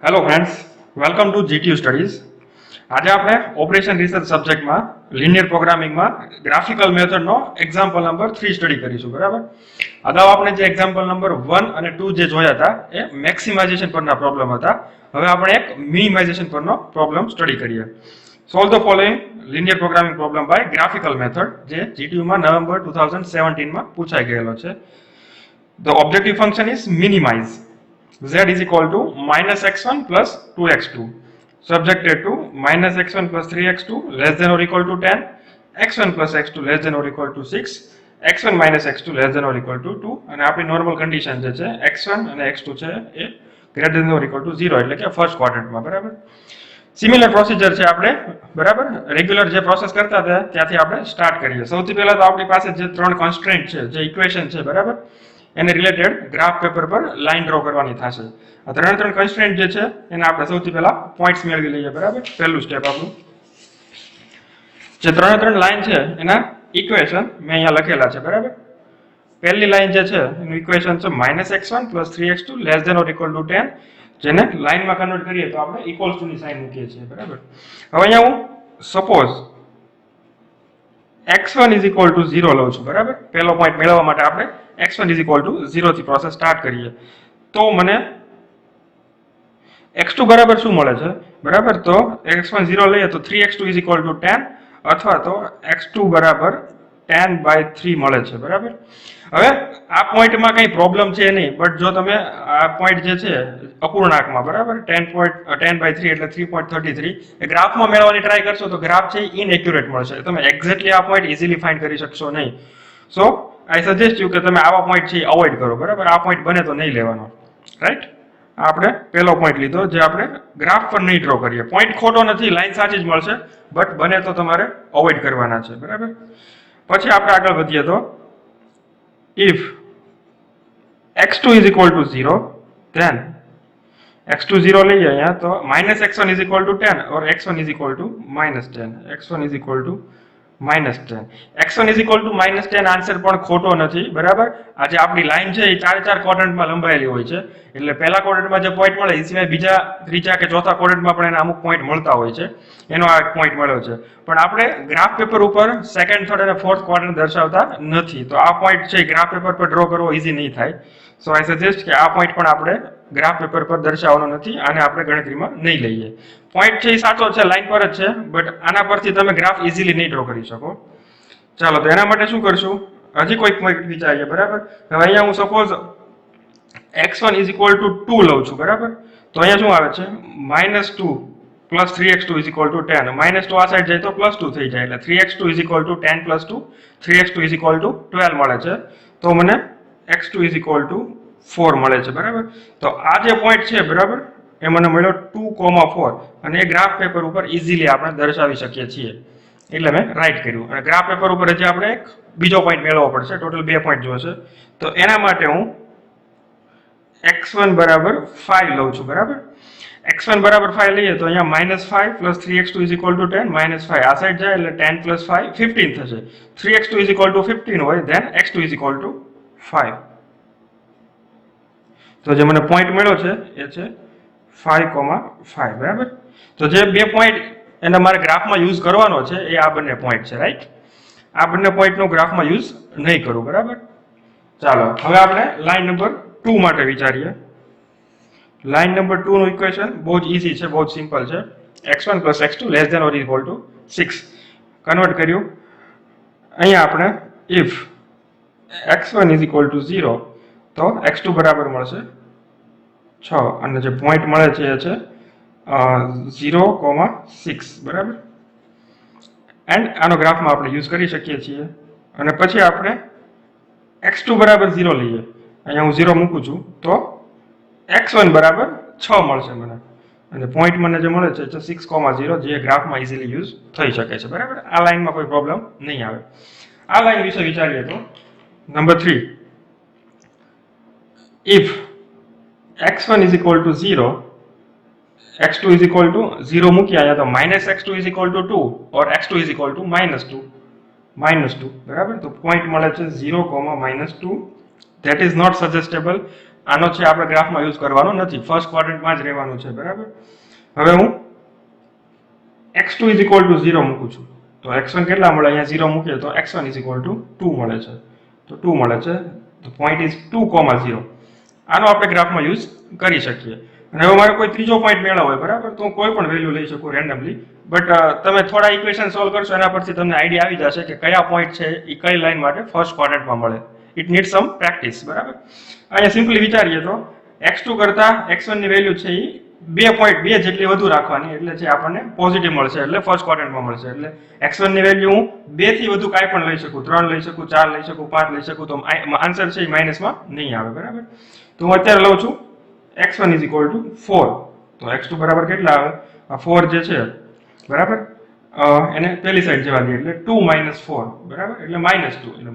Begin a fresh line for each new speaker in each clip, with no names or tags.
Hello friends, welcome to GTU studies. આજે આપણે operation research સબ્જેક્ટમાં લિનિયર પ્રોગ્રામિંગમાં ગ્રાફિકલ મેથડનો એક્ઝામ્પલ નંબર 3 સ્ટડી કરીશું. બરાબર, અગાઉ આપણે જે એક્ઝામ્પલ નંબર 1 અને 2 જે જોયા હતા એ મેક્સિમાઇઝેશન પરના પ્રોબ્લેમ હતા. હવે આપણે એક મિનિમાઇઝેશન પરનો પ્રોબ્લેમ સ્ટડી કરીએ. Solve the following linear programming problem by graphical method, જે જીટીયુમાં નવેમ્બર 2017માં પૂછાઈ ગયેલો છે. The objective function is minimize. Z is equal to minus x1 plus 2x2, subjected to minus x1 plus 3x2 less than or equal to 10, x1 plus x2 less than or equal to 6, x1 minus x2 less than or equal to 2, અને આપણી normal condition જે છે x1 અને x2 છે એ greater than or equal to 0, એટલે કે first ક્વાડ્રન્ટમાં. બરાબર, સિમિલર પ્રોસિજર છે આપણે, બરાબર, રેગ્યુલર જે પ્રોસેસ કરતા હતા ત્યાંથી આપણે સ્ટાર્ટ કરીએ. સૌથી પહેલા તો આપણી પાસે જે ત્રણ કોન્સ્ટન્ટ છે, જે ઇક્વેશન છે, બરાબર, એને રિલેટેડ ગ્રાફ પેપર પર લાઈન ડ્રો કરવાની થશે. આ ત્રણ કન્સ્ટ્રેન્ટ જે છે એને આપણે સૌથી પહેલા પોઈન્ટ્સ મેળવી લઈએ. બરાબર, પહેલું સ્ટેપ આપણું જે ત્રણ લાઈન છે એના ઇક્વેશન મેં અહીંયા લખેલા છે. બરાબર, પહેલી લાઈન જે છે એનું ઇક્વેશન છે -x1 + 3x2 less than or equal to 10, જેને લાઈનમાં કન્વર્ટ કરીએ તો આપણે ઇક્વલ્સ ટુ ની સાઇન મૂકીએ છીએ. બરાબર, હવે અહીંયા હું suppose x1 is equal to 0 લઉં છું. બરાબર, પહેલો પોઈન્ટ મેળવવા માટે આપણે x1 is equal to 0 થી પ્રોસેસ સ્ટાર્ટ કરીએ તો મને x2 બરાબર શું મળે છે? બરાબર, તો x1 0 લઈએ તો 3x2 is equal to 10, અથવા તો x2 બરાબર 10/3 મળે છે. બરાબર, હવે આ પોઈન્ટમાં કંઈ પ્રોબ્લેમ છે નહીં, બટ જો તમે આ પોઈન્ટ જે છે અપૂર્ણાંકમાં, બરાબર, 10/3 એટલે 3.33 એ ગ્રાફમાં મેળવવાની ટ્રાય કરશો તો ગ્રાફ છે ઇનએક્યુરેટ મળશે. તમે એક્ઝેક્ટલી આ પોઈન્ટ ઇઝીલી ફાઇન્ડ કરી શકશો નહીં. સો આઈ સજેસ્ટ યુ કે તમે આવા પોઈન્ટ છે અવોઇડ કરો. બરાબર, આ પોઈન્ટ બને તો નહીં લેવાનો. રાઈટ, આપણે પહેલો પોઈન્ટ લીધો જે આપણે ગ્રાફ પર નહીં ડ્રો કરીએ. પોઈન્ટ ખોટો નથી, લાઈન સાચી જ મળશે, બટ બને તો તમારે અવોઇડ કરવાના છે. બરાબર, પછી આપણે આગળ વધીએ તો if x2 is equal to 0, then x2 0 લઈએ અહીંયા તો -x1 is equal to 10 or x1 is equal to -10. x1 is equal to -10. x1 is equal to -10 answer પણ ખોટો નથી. બરાબર, આ જે આપણી લાઈન છે એ ચાર ક્વોડ્રન્ટમાં લંબાયેલી હોય છે, એટલે પહેલા ક્વોડ્રન્ટમાં જે પોઈન્ટ મળે એ સિવાય બીજા, ત્રીજા કે ચોથા ક્વોડ્રન્ટમાં પણ એને અમુક પોઈન્ટ મળતા હોય છે. એનો આ પોઈન્ટ મળ્યો છે, પણ આપણે ગ્રાફ પેપર ઉપર સેકન્ડ, થર્ડ અને ફોર્થ ક્વોડ્રન્ટ દર્શાવતા નથી, તો આ પોઈન્ટ છે ગ્રાફ પેપર પર ડ્રો કરવો ઇઝી નહીં થાય. સો આઈ સજેસ્ટ કે આ પોઈન્ટ પણ આપણે ગ્રાફ પેપર પર દર્શાવવાનો નથી, આને આપણે ગણતરીમાં નહીં લઈએ. પોઈન્ટ છે એ સાચો છે, લાઈન પર જ છે, બટ આના પરથી તમે ગ્રાફ ઇઝીલી નહીં ડ્રો કરી શકો. ચાલો, તો એના માટે શું કરશું, હજી કોઈક પોઈન્ટ વિચારીએ. બરાબર, હવે અહીંયા હું suppose x1 is equal to 2 લઉં છું. બરાબર, તો અહીંયા શું આવે છે -2 + 3x2 is equal to 10. -2 આ સાઈડ જાય તો +2 થઈ જાય, એટલે 3x2 is equal to 10 + 2, 3x2 is equal to 12 મળે છે. તો મને x2 is equal to 4 મળે છે. બરાબર, તો આ જે પોઈન્ટ છે, બરાબર, એ મને મળ્યો 2,4, અને એ ગ્રાફ પેપર ઉપર ઇઝીલી આપણે દર્શાવી શકીએ છીએ, એટલે મેં રાઈટ કર્યું. અને ગ્રાફ પેપર ઉપર હજી આપણે એક બીજો પોઈન્ટ મેળવવો પડશે, ટોટલ 2 પોઈન્ટ જોશે. તો એના માટે હું x1 બરાબર 5 લઉં છું. બરાબર, x1 બરાબર 5 લઈએ તો અહીંયા -5 + 3x2 is equal to 10, -5 આ સાઈડ જાય એટલે 10 + 5 15 થશે. 3x2 is equal to 15 હોય, then x2 is equal to 5. તો જે મને પોઈન્ટ મળ્યો છે એ છે 5,5. બરાબર, તો જે બે પોઈન્ટ એને મારે ગ્રાફમાં યુઝ કરવાનો છે એ આ બંને પોઈન્ટ છે. રાઈટ, આ બંને પોઈન્ટનો ગ્રાફમાં યુઝ નહીં કરું. બરાબર, ચાલો હવે આપણે લાઈન નંબર 2 માટે વિચારીએ. લાઈન નંબર 2 નું ઇક્વેશન બહુ જ ઇઝી છે, બહુ જ સિમ્પલ છે. x1 + x2 less than or equal to 6 convert કર્યું. અહીંયા આપણે if x1 is equal to 0 તો x2 બરાબર મળશે 6, અને જે પોઈન્ટ મળે છે એ છે 0,6. બરાબર, એન્ડ આનો ગ્રાફમાં આપણે યુઝ કરી શકીએ છીએ. અને પછી આપણે x2 બરાબર 0 લઈએ, અહીંયા હું 0 મૂકું છું તો x1 બરાબર 6 મળશે મને, અને પોઈન્ટ મને જે મળે છે 6,0, જે ગ્રાફમાં ઇઝીલી યુઝ થઈ શકે છે. બરાબર, આ લાઈનમાં કોઈ પ્રોબ્લેમ નહીં આવે. આ લાઈન વિશે વિચારીએ તો number 3, if x1 is equal to 0, x2 is equal to 0 મૂકીએ અહીંયા તો -x2 is equal to 2 or x2 is equal to -2. બરાબર, તો પોઈન્ટ મળે છે 0,-2. that is not suggestible. આનો છે આપણે ગ્રાફમાં યુઝ કરવાનો નથી, ફર્સ્ટ ક્વાડ્રન્ટમાં જ રહેવાનું છે, બરાબર. હવે હું x2 ઇઝ ઇક્વલ ટુ 0 મૂકું છું, તો x1 કેટલા મળે, અહીંયા 0 મૂકીએ તો x1 ઇઝ ઇક્વલ ટુ 2 મળે છે, તો 2 મળે છે, તો પોઈન્ટ ઇઝ 2,0. આનો આપણે ગ્રાફમાં યુઝ કરી શકીએ. અને હવે મારે કોઈ ત્રીજો પોઈન્ટ મેળવવો હોય, બરાબર, તો હું કોઈ પણ વેલ્યુ લઈ શકું રેન્ડમલી, બટ તમે થોડા ઇક્વેશન સોલ્વ કરશો એના પરથી તમને આઈડિયા આવી જશે કે કયા પોઈન્ટ છે એ કઈ લાઈન માટે ફર્સ્ટ ક્વાડ્રન્ટમાં મળે. ઇટ નીડ સમ પ્રેક્ટિસ, બરાબર. અહીંયા સિમ્પલી વિચારીએ તો x2 કરતા x1 ની વેલ્યુ છે એ 2.2 જેટલી વધુ રાખવાની, એટલે છે આપણને પોઝિટિવ મળશે, એટલે ફર્સ્ટ ક્વાડ્રન્ટમાં મળશે. એટલે x1 ની વેલ્યુ હું 2 થી વધુ કાંઈ પણ લઈ શકું, 3 લઈ શકું, 4 લઈ શકું, 5 લઈ શકું, તો આન્સર છે એ માઇનસમાં નહીં આવે, બરાબર. તો હું અત્યારે લઉં છું x1 ઇઝ ઇક્વલ ટુ 4, તો x2 બરાબર કેટલા આવે, આ 4 જે છે, બરાબર, એને પેલી સાઈડ જવા દઈએ, એટલે 2 - 4, બરાબર, એટલે -2, એટલે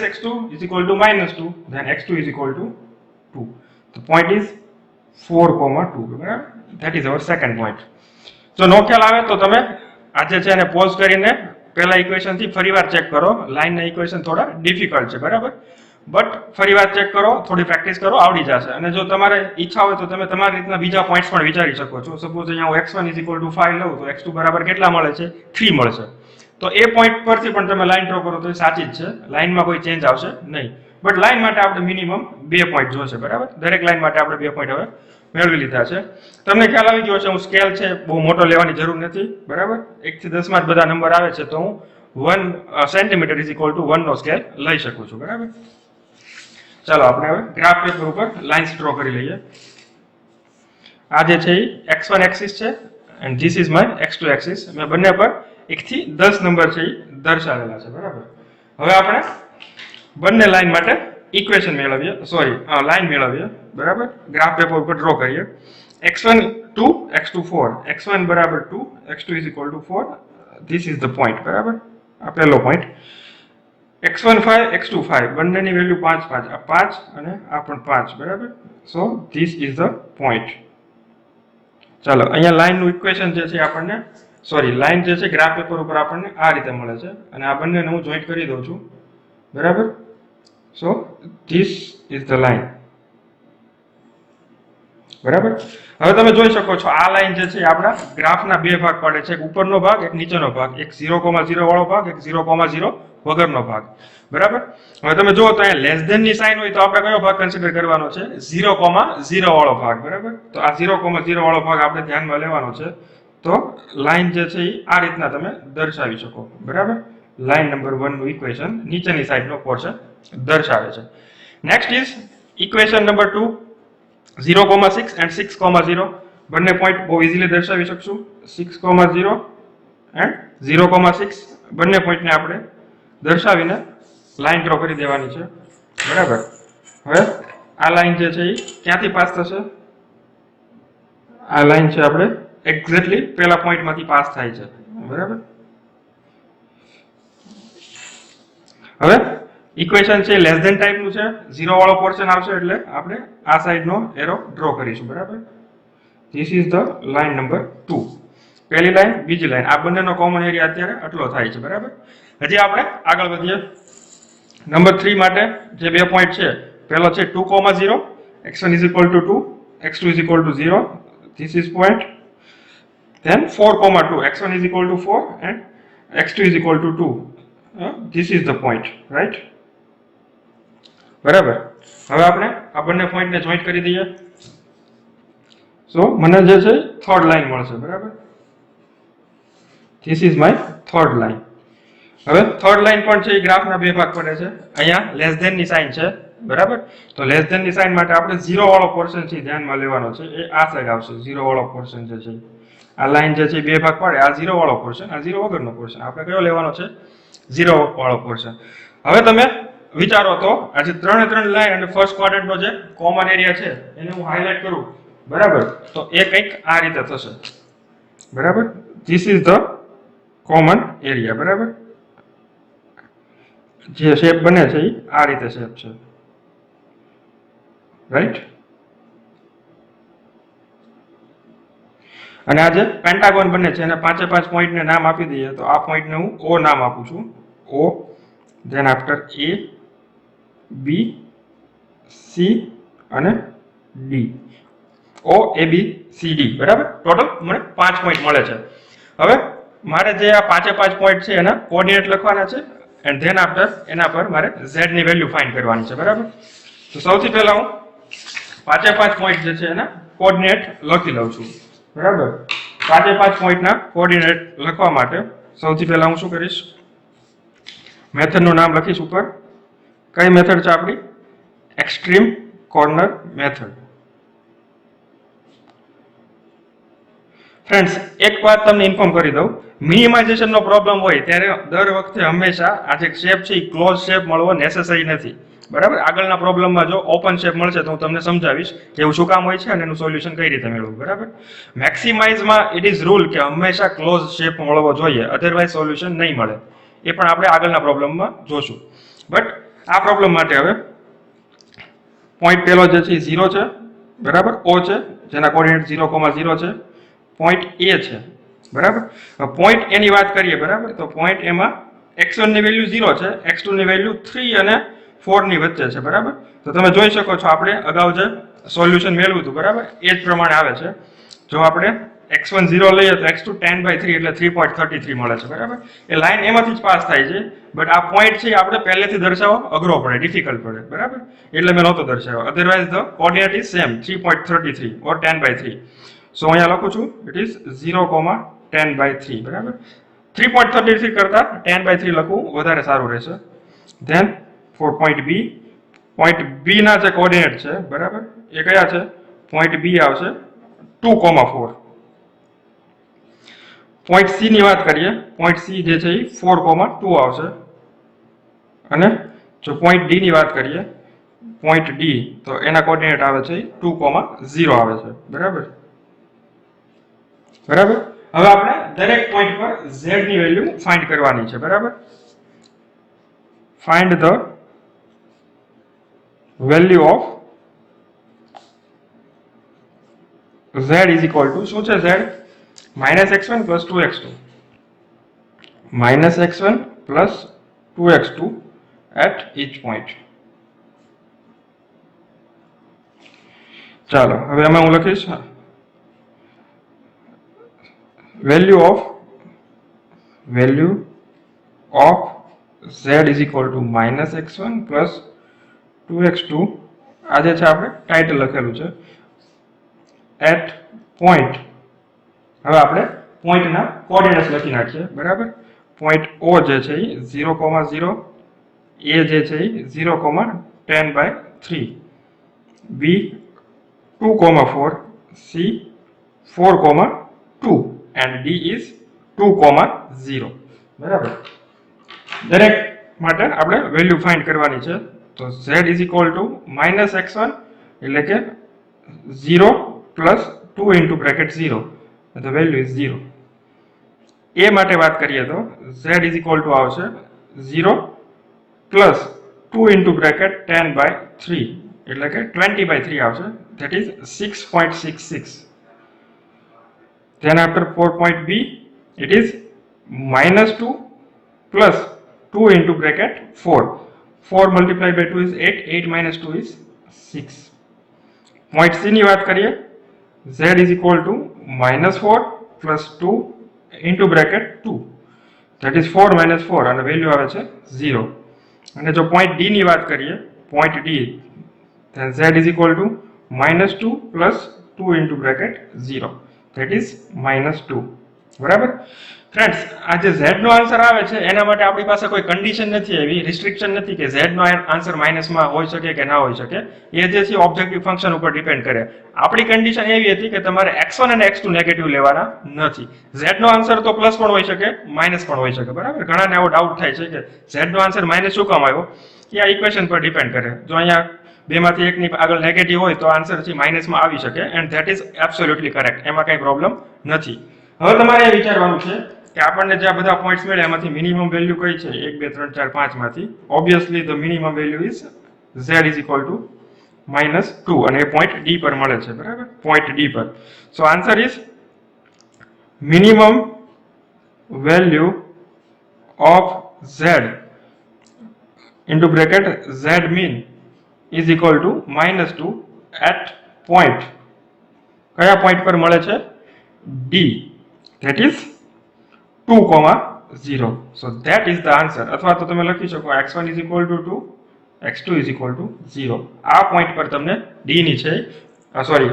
-x2 is equal to -2, then x2 is equal to 2. તો પોઈન્ટ ઇઝ 4,2, બરાબર. That is our second point. જો નો ખ્યાલ આવે તો તમે આજે છે એને પોઝ કરીને પહેલા ઇક્વેશન થી ફરીવાર ચેક કરો. લાઈનના ઇક્વેશન થોડા ડિફિકલ્ટ છે, બરાબર, બટ ફરીવાર ચેક કરો, થોડી પ્રેક્ટિસ કરો, આવડી જશે. અને જો તમારે ઈચ્છા હોય તો તમે તમારી રીતના બીજા પોઈન્ટ્સ પણ વિચારી શકો છો. સપોઝ અહીંયા હું x1 ઇઝ ઇક્વલ ટુ 5 લઉં તો x2 બરાબર કેટલા મળે છે, 3 મળશે. તો એ પોઈન્ટ પરથી પણ તમે લાઈન ડ્રો કરો તો એ સાચી જ છે, લાઈનમાં કોઈ ચેન્જ આવશે નહીં. બટ લાઈન માટે આપણે મિનિમમ 2 પોઈન્ટ જોશે, બરાબર. દરેક લાઈન માટે આપણે 2 પોઈન્ટ હવે મેળવી લીધા છે. તમને ખ્યાલ આવી ગયો છે, હું સ્કેલ છે બહુ મોટો લેવાની જરૂર નથી, બરાબર. 1 થી 10 માં જ બધા નંબર આવે છે, તો હું 1 સેન્ટીમીટર ઇઝ ઇક્વલ ટુ 1 નો સ્કેલ લઈ શકું છું, બરાબર. ચાલો આપણે હવે ગ્રાફ પેપર ઉપર લાઇન્સ ડ્રો કરી લઈએ. આ જે છે એ x1 એક્સિસ છે and this is my x2 axis. મેં બંને પર 1 થી 10 નંબર છે એ દર્શાવેલા છે, બરાબર. હવે આપણે બંને લાઈન માટે ઇક્વેશન મેળવીએ, સોરી લાઈન મેળવીએ, બરાબર. ગ્રાફ પેપર ઉપર ડ્રો કરીએ. x1 2, x2 4, x1 બરાબર 2, x2 is equal to 4. This is the point, બરાબર. આ પહેલો પોઈન્ટ. x1 5, x2 5, બંનેની વેલ્યુ 5 5, આ 5 અને આ પણ 5, બરાબર. So this is the point. ચાલો અહીંયા લાઈનનું ઇક્વેશન જે છે આપણને, સોરી લાઈન જે છે ગ્રાફ પેપર ઉપર આપણને આ રીતે મળે છે, અને આ બંનેને હું જોઈન્ટ કરી દઉં છું, બરાબર. So this is the line, બરાબર. હવે તમે જોઈ શકો છો આ લાઈન જે છે આપણા ગ્રાફના બે ભાગ પડે છે, એક ઉપરનો ભાગ, એક નીચેનો ભાગ, એક 0,0 વાળો ભાગ, એક 0,0 વગરનો ભાગ, બરાબર. હવે તમે જુઓ તો અહીંયા લેસ ધેન ની સાઈન હોય તો આપણે કયો ભાગ કન્સિડર કરવાનો છે, 0,0 વાળો ભાગ, બરાબર. તો આ 0,0 વાળો ભાગ આપણે ધ્યાનમાં લેવાનો છે. તો લાઈન જે છે એ આ રીતના તમે દર્શાવી શકો, બરાબર. લાઈન નંબર 1 નું ઇક્વેશન નીચેની સાઈડનો પોર્શન દર્શાવે છે. Next is equation number 2, 0,6 and 6,0. બંને પોઈન્ટ બહુ ઇઝીલી દર્શાવી શકશું. 6,0 એન્ડ 0,6 બંને પોઈન્ટને આપણે દર્શાવીને લાઈન ડ્રો કરી દેવાની છે, બરાબર. હવે આ લાઈન જે છે એ ક્યાંથી પાસ થશે, આ લાઈન છે આપણે એક્ઝેક્ટલી પહેલા પોઈન્ટમાંથી પાસ થાય છે, બરાબર. હવે ઇક્વેશન છે લેસ ધેન ટાઈપનું છે, 0 વાળો પોર્શન આવશે એટલે આપણે આ સાઈડનો એરો ડ્રો કરીશું, બરાબર. This is the line number 2. પહેલી લાઈન, બીજી લાઈન, આ બંનેનો કોમન એરિયા અત્યારે આટલો થાય છે, બરાબર. હજી આપણે આગળ વધીએ. નંબર 3 માટે જે બે પોઈન્ટ છે, પહેલો છે 2,0, x1 is equal to 2, x2 is equal to 0, this is point. Then 4,2, x1 is equal to 4 and x2 is equal to 2, this is the point, right, બરાબર. હવે આપણે આ બંને પોઈન્ટને જોઈન્ટ કરી દઈએ. સો મને જે છે થર્ડ લાઈન મળશે, બરાબર. This is my third line. હવે થર્ડ લાઈન પણ છે એ ગ્રાફના બે ભાગ પડે છે. અહીંયા લેસ ધેન ની સાઈન છે, બરાબર. તો લેસ ધેન ની સાઈન માટે આપણે 0 વાળો પોર્શન છે ધ્યાનમાં લેવાનો છે, એ આ સાઈડ આવશે. 0 વાળો પોર્શન જે છે, આ લાઈન જે છે બે ભાગ પડે, આ 0 વાળો પોર્શન, આ 0 વગરનો પોર્શન. આપણે કયો લેવાનો છે, 0 વાળો પોર્શન. હવે તમે વિચારો તો આ જે 3 લાઈન અને ફર્સ્ટ ક્વાડ્રન્ટનો જે કોમન એરિયા છે એને હું હાઇલાઇટ કરું, બરાબર. તો એ કંઈક આ રીતે થશે, બરાબર. This is the common area, બરાબર. જે શેપ બને છે એ આ રીતે શેપ છે, રાઈટ. અને આ જે પેન્ટાગોન બને છે એને 5 પોઈન્ટને નામ આપી દઈએ તો આ પોઈન્ટને હું O નામ આપું છું, O. Than after A, B, C અને ડી, ઓ એ બી સી ડી, બરાબર. ટોટલ મને 5 પોઈન્ટ મળે છે. હવે મારે જે આ 5 પોઈન્ટ છે એના કોઓર્ડિનેટ લખવાના છે એન્ડ ધેન આફ્ટર એના પર મારે z ની વેલ્યુ ફાઇન્ડ કરવાની છે, બરાબર. તો સૌથી પહેલા હું 5 પોઈન્ટ જે છે એના કોઓર્ડિનેટ લખી લઉં છું, બરાબર. 5 પોઈન્ટના કોઓર્ડિનેટ લખવા માટે સૌથી પહેલા હું શું કરીશ, મેથડનું નામ લખીશ ઉપર. કઈ મેથડ છે આપણી? Extreme corner method. ફ્રેન્ડ્સ, એક વાત તમને ઇન્ફોર્મ કરી દઉં, મિનિમાઇઝેશનનો પ્રોબ્લેમ હોય ત્યારે દર વખતે હંમેશા આ જે શેપ છે એ ક્લોઝ શેપ મળવો નેસેસરી નથી, બરાબર. આગળના પ્રોબ્લેમમાં જો ઓપન શેપ મળશે તો હું તમને સમજાવીશ કે એવું શું કામ હોય છે અને એનું સોલ્યુશન કઈ રીતે મેળવવું, બરાબર. મેક્સિમાઇઝમાં ઇટ ઇઝ રૂલ કે હંમેશા ક્લોઝ શેપ મળવો જોઈએ, અધરવાઇઝ સોલ્યુશન નહીં મળે. એ પણ આપણે આગળના પ્રોબ્લેમમાં જોશું. બટ આ પ્રોબ્લેમ માટે હવે પોઈન્ટ પહેલો જે છે 0 છે, બરાબર. ઓ છે જેના કોઓર્ડિનેટ 0,0 છે. પોઈન્ટ એ છે, બરાબર. પોઈન્ટ એની વાત કરીએ, બરાબર. તો પોઈન્ટ એમાં x1 ની વેલ્યુ 0 છે, x2 ની વેલ્યુ 3 અને 4 ની વચ્ચે છે, બરાબર. તો તમે જોઈ શકો છો આપણે અગાઉ જે સોલ્યુશન મેળવ્યું હતું, બરાબર, એ જ પ્રમાણે આવે છે. જો આપણે x1 0 લઈએ તો x2 10/3 એટલે 3.33 મળે છે, બરાબર. એ લાઈન એમાંથી જ પાસ થાય છે, બટ આ પોઈન્ટ છે આપણે પહેલેથી દર્શાવવો અઘરો પડે, ડિફિકલ્ટ પડે, બરાબર. એટલે મેં નહોતો દર્શાવ્યો. Otherwise the coordinate is same 3.33 or 10/3. So અહીંયા લખું છું ઇટ ઇઝ 0,10/3, બરાબર. 3.33 કરતા 10/3 લખવું વધારે સારું રહેશે. ધેન ફોર પોઈન્ટ બી, પોઈન્ટ બી ના જે કોઓર્ડિનેટ છે, બરાબર, એ કયા છે? પોઈન્ટ બી આવશે 2,4. પોઈન્ટ સી ની વાત કરીએ, પોઈન્ટ સી જે છે એ 4,2 આવશે. અને જો પોઈન્ટ ડી ની વાત કરીએ, પોઈન્ટ ડી, તો એના કોઓર્ડિનેટ આવે છે 2,0 આવે છે, બરાબર. બરાબર. હવે આપણે દરેક પોઈન્ટ પર z ની વેલ્યુ ફાઇન્ડ કરવાની છે, બરાબર. Find the value of z is equal two શું છે? z -x1 + 2x2, -x1 + 2x2 at each point. ચાલો હવે આમાં હું લખીશ value of z is equal to -x1 + 2x2. આ જે છે આપણે ટાઇટલ લખેલું છે એટ પોઈન્ટ. હવે આપણે પોઈન્ટના કોઓર્ડિનેટ્સ લખી નાખીએ, બરાબર. પોઈન્ટ O જે છે એ 0,0, A જે છે એ 0,10/3, B 2,4, C 4,2 and D is 2,0, બરાબર. દરેક માટે આપણે વેલ્યુ ફાઇન્ડ કરવાની છે. તો z is equal two -x1 એટલે કે 0 + 2 into bracket 0, the value is 0. a માટે વાત કરીએ તો z ઇઝ ઇક્વલ ટુ આવશે 0 + 2 into bracket 10/3 એટલે કે 20/3 આવશે, that is 6.66. Then after 4 point B, it is -2 + 2 into bracket 4. 4 multiplied by 2 is 8. 8 minus 2 is 6. Point C ની વાત કરીએ, z is equal to -4 + 2 into bracket 2. That is 4 minus 4 અને value આવે છે 0. અને જો પોઈન્ટ D ની વાત કરીએ, point D, then z is equal to -2 + 2 into bracket 0. That is -2, બરાબર. ફ્રેન્ડ્સ, આ જે z નો આન્સર આવે છે એના માટે આપણી પાસે કોઈ કન્ડિશન નથી, એવી રિસ્ટ્રિક્શન નથી કે z નો આન્સર માઇનસમાં હોઈ શકે કે ના હોઈ શકે. એ જે છે ઓબ્જેક્ટિવ ફંક્શન ઉપર ડિપેન્ડ કરે. આપણી કન્ડિશન એવી હતી કે તમારે x1 અને x2 નેગેટિવ લેવાના નથી. z નો આન્સર તો પ્લસ પણ હોઈ શકે, માઇનસ પણ હોઈ શકે, બરાબર. ઘણાને આવો ડાઉટ થાય છે કે z નો આન્સર માઇનસ શું કામ આવ્યો, એ આ ઇક્વેશન પર ડિપેન્ડ કરે. જો અહીંયા બેમાંથી એકની આગળ નેગેટિવ હોય તો આન્સર છે માઇનસમાં આવી શકે, and that is absolutely correct. એમાં કઈ પ્રોબ્લેમ નથી. હવે તમારે એ વિચારવાનું છે કે આપણને જે આ બધા પોઈન્ટ્સ મળ્યા એમાંથી મિનિમમ વેલ્યુ કઈ છે 1 2 3 4 5 માંથી. Obviously the minimum value is z is equal to -2 અને એ પોઈન્ટ D પર મળે છે, બરાબર. પોઈન્ટ D પર. So answer is minimum value of z into bracket z mean is equal to -2 at point કયા પોઈન્ટ પર મળે છે? D, that is 2,0. So that is the answer. અથવા તો તમે લખી શકો x1 is equal to 2, x2 is equal to 0. આ પોઈન્ટ પર તમને ડી ની છે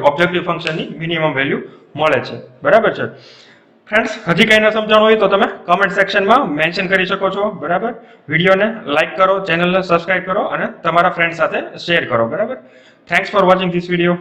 ઓબ્જેક્ટિવ ફંક્શનની મિનિમમ વેલ્યુ મળે છે. બરાબર છે ફ્રેન્ડ્સ? હજી કંઈ ન સમજાણું હોય તો તમે કમેન્ટ સેક્શનમાં મેન્શન કરી શકો છો. બરાબર? વિડીયોને લાઈક કરો, ચેનલને સબસ્ક્રાઇબ કરો અને તમારા ફ્રેન્ડ સાથે શેર કરો. બરાબર? Thanks for watching this video.